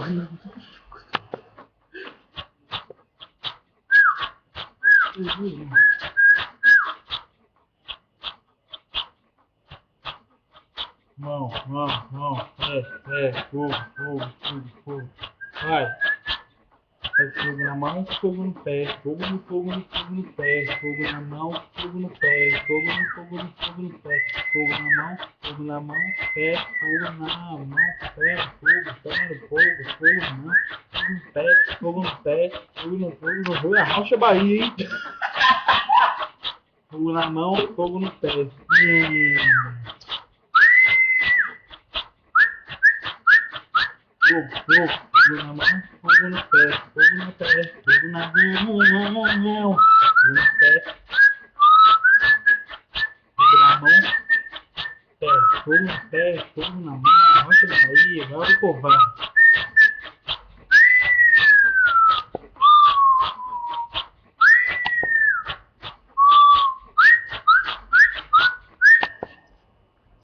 Mão, fogo, fogo. Vai. Faz fogo na mão, fogo no pé, fogo no pé, fogo na mão, fogo no pé, fogo no pé, fogo na mão, pé, fogo na mão, pé, fogo na mão, fogo no pé, fogo no rui, arrocha a Bahia, hein? Fogo na mão, fogo no pé. Fogo na mão, fogo no pé, fogo no pé, fogo na mão, fogo no pé, fogo na mão, fogo no pé, fogo na mão, rocha da Bahia, agora o povão.